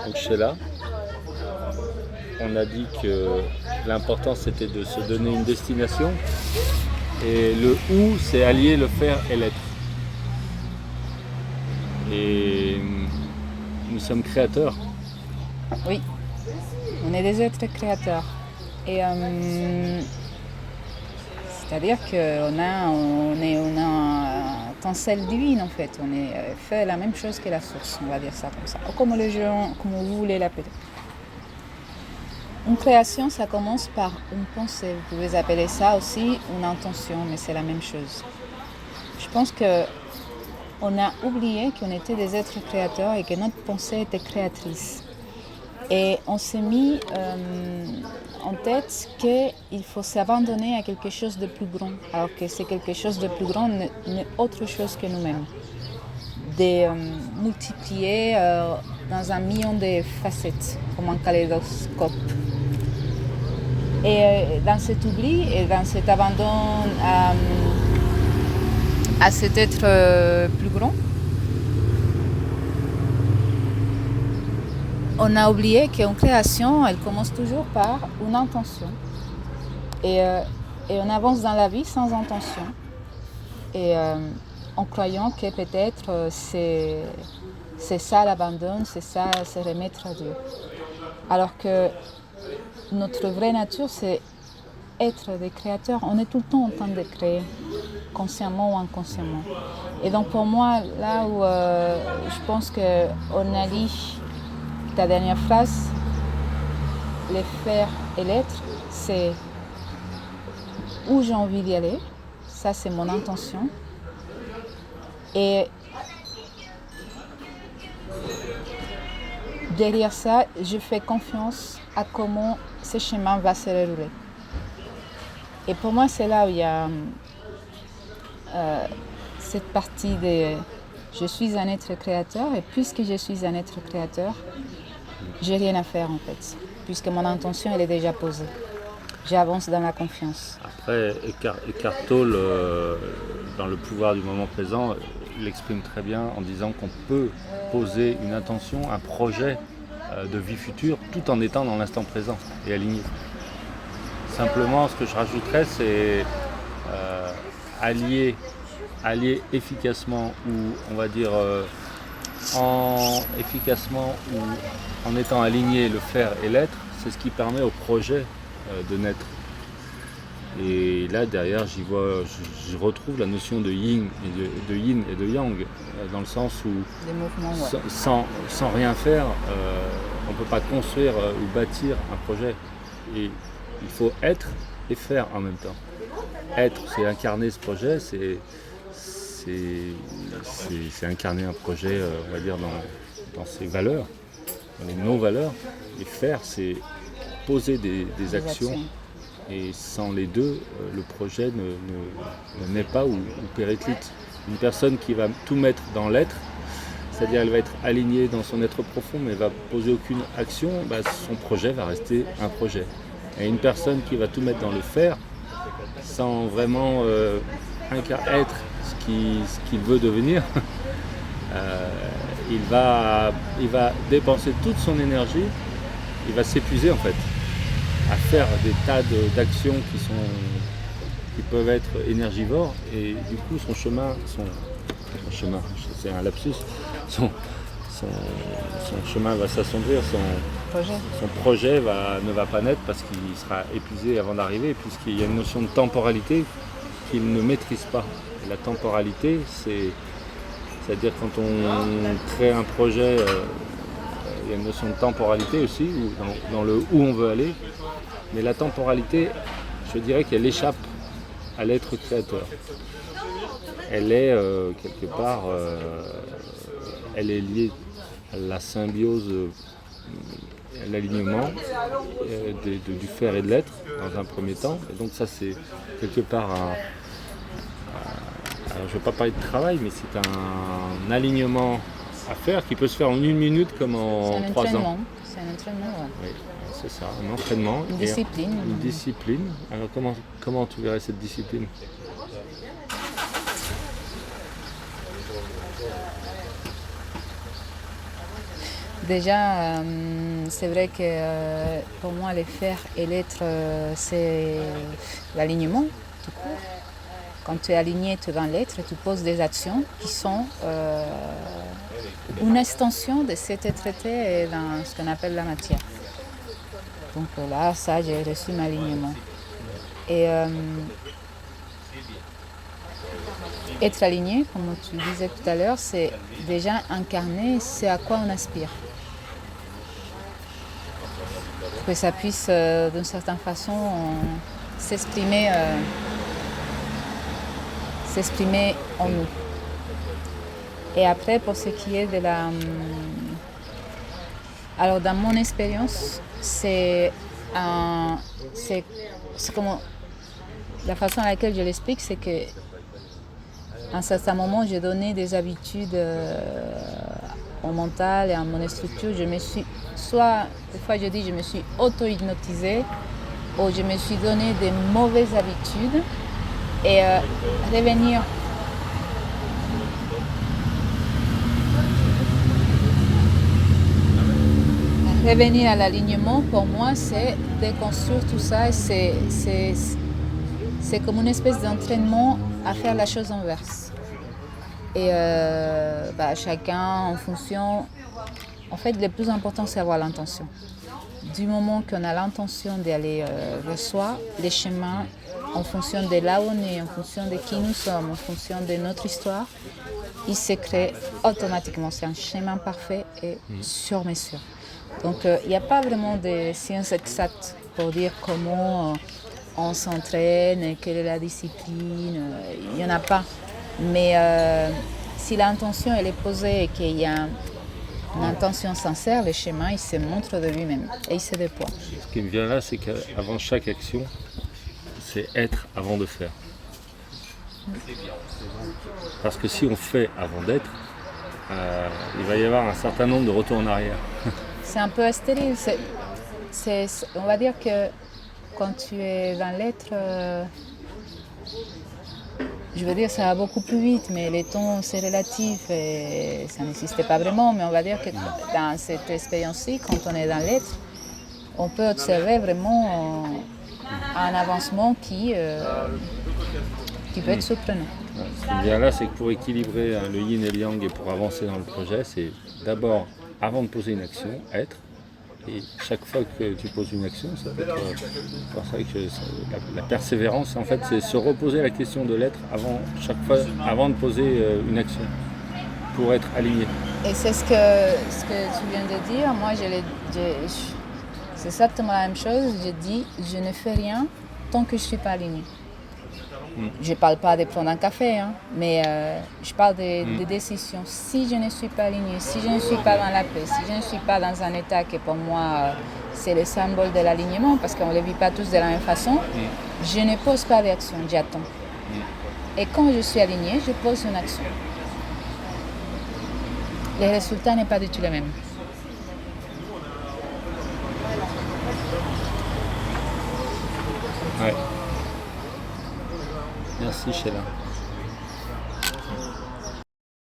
Donc Sheila, on a dit que l'important c'était de se donner une destination et le où c'est allier le faire et l'être. Et nous sommes créateurs. Oui, on est des êtres créateurs. Et c'est-à-dire qu'on a une étincelle divine en fait. On est fait la même chose que la source, on va dire ça comme ça. Ou comme vous voulez l'appeler. Une création, ça commence par une pensée. Vous pouvez appeler ça aussi une intention, mais c'est la même chose. Je pense qu'on a oublié qu'on était des êtres créateurs et que notre pensée était créatrice. Et on s'est mis en tête qu'il faut s'abandonner à quelque chose de plus grand, alors que c'est quelque chose de plus grand n'est autre chose que nous-mêmes. De multiplier dans un million de facettes, comme un kaléidoscope. Et dans cet oubli et dans cet abandon à cet être plus grand, on a oublié qu'une création, elle commence toujours par une intention. Et on avance dans la vie sans intention. Et en croyant que peut-être c'est ça l'abandon, c'est ça se remettre à Dieu. Alors que notre vraie nature, c'est être des créateurs. On est tout le temps en train de créer, consciemment ou inconsciemment. Et donc pour moi, là où je pense qu'on allie ta dernière phrase, les faire et l'être, c'est où j'ai envie d'y aller, ça c'est mon intention. Et derrière ça, je fais confiance à comment ce chemin va se dérouler. Et pour moi, c'est là où il y a cette partie de je suis un être créateur et puisque je suis un être créateur, j'ai rien à faire en fait, puisque mon intention elle est déjà posée. J'avance dans la confiance. Après, Eckhart Tolle, dans Le pouvoir du moment présent, l'exprime très bien en disant qu'on peut poser une intention, un projet de vie future, tout en étant dans l'instant présent et aligné. Simplement, ce que je rajouterais, c'est allier efficacement ou on va dire efficacement ou en étant aligné le faire et l'être, c'est ce qui permet au projet de naître. Et là derrière je retrouve la notion de yin et de yang, dans le sens où des mouvements, ouais. sans rien faire, on ne peut pas construire ou bâtir un projet. Et il faut être et faire en même temps. Être, c'est incarner ce projet, c'est incarner un projet, on va dire, dans ses valeurs, dans les non-valeurs. Et faire, c'est poser des actions. Et sans les deux, le projet ne naît pas ou périclite. Une personne qui va tout mettre dans l'être, c'est-à-dire elle va être alignée dans son être profond, mais elle va poser aucune action, son projet va rester un projet. Et une personne qui va tout mettre dans le faire, sans vraiment être ce qu'il veut devenir, il va dépenser toute son énergie, il va s'épuiser en fait, à faire des tas d'actions qui peuvent être énergivores, et du coup son chemin, c'est un lapsus, son chemin va s'assombrir, son projet ne va pas naître parce qu'il sera épuisé avant d'arriver, puisqu'il y a une notion de temporalité qu'il ne maîtrise pas. Et la temporalité, c'est-à-dire quand on crée un projet, il y a une notion de temporalité aussi, dans le où on veut aller, mais la temporalité, je dirais qu'elle échappe à l'être créateur. Elle est quelque part, elle est liée à la symbiose, à l'alignement du faire et de l'être dans un premier temps. Et donc ça c'est quelque part alors je ne vais pas parler de travail, mais c'est un alignement à faire qui peut se faire en 1 minute comme en 3 ans. C'est un entraînement, ouais. Oui, c'est ça, un entraînement. Une discipline. Une discipline. Alors comment tu verrais cette discipline ? Déjà, c'est vrai que pour moi, les faire et l'être, c'est l'alignement, tout court. Quand tu es aligné, tu es dans l'être et tu poses des actions qui sont une extension de cet être dans ce qu'on appelle la matière. Donc là, ça, j'ai reçu mon alignement. Et être aligné, comme tu disais tout à l'heure, c'est déjà incarner ce à quoi on aspire. Pour que ça puisse, d'une certaine façon, s'exprimer en nous. Et après, pour ce qui est de la... Alors, dans mon expérience, c'est comment... La façon à laquelle je l'explique, c'est que à un certain moment, j'ai donné des habitudes au mental et à mon structure. Je me suis, soit, des fois je dis, je me suis auto-hypnotisée ou je me suis donné des mauvaises habitudes et revenir à l'alignement, pour moi, c'est déconstruire tout ça et c'est comme une espèce d'entraînement à faire la chose inverse. Et chacun en fonction... En fait, le plus important, c'est avoir l'intention. Du moment qu'on a l'intention d'aller vers soi, les chemins, en fonction de là où on est, en fonction de qui nous sommes, en fonction de notre histoire, ils se créent automatiquement. C'est un chemin parfait et sur mesure. Donc, il n'y a pas vraiment de science exacte pour dire comment on s'entraîne, quelle est la discipline. Il n'y en a pas. Mais si l'intention elle est posée et qu'il y a une intention sincère, le schéma il se montre de lui-même et il se déploie. Ce qui me vient là, c'est qu'avant chaque action, c'est être avant de faire. Parce que si on fait avant d'être, il va y avoir un certain nombre de retours en arrière. C'est un peu stérile. On va dire que quand tu es dans l'être, je veux dire, ça va beaucoup plus vite, mais les temps, c'est relatif et ça n'existait pas vraiment. Mais on va dire que dans cette expérience-ci, quand on est dans l'être, on peut observer vraiment un avancement qui peut être surprenant. Ce qui me vient là, c'est que pour équilibrer le yin et le yang et pour avancer dans le projet, c'est d'abord, avant de poser une action, être. Et chaque fois que tu poses une action, ça peut être pour ça que la persévérance, en fait, c'est se reposer la question de l'être chaque fois, avant de poser une action, pour être aligné. Et c'est ce que tu viens de dire. Moi, c'est exactement la même chose. Je dis, je ne fais rien tant que je ne suis pas aligné. Je ne parle pas de prendre un café, mais je parle des décisions. Si je ne suis pas alignée, si je ne suis pas dans la paix, si je ne suis pas dans un état qui pour moi c'est le symbole de l'alignement, parce qu'on ne le vit pas tous de la même façon, je ne pose pas d'action, j'attends. Et quand je suis alignée, je pose une action. Le résultat n'est pas du tout le même. Ouais. Merci Sheila.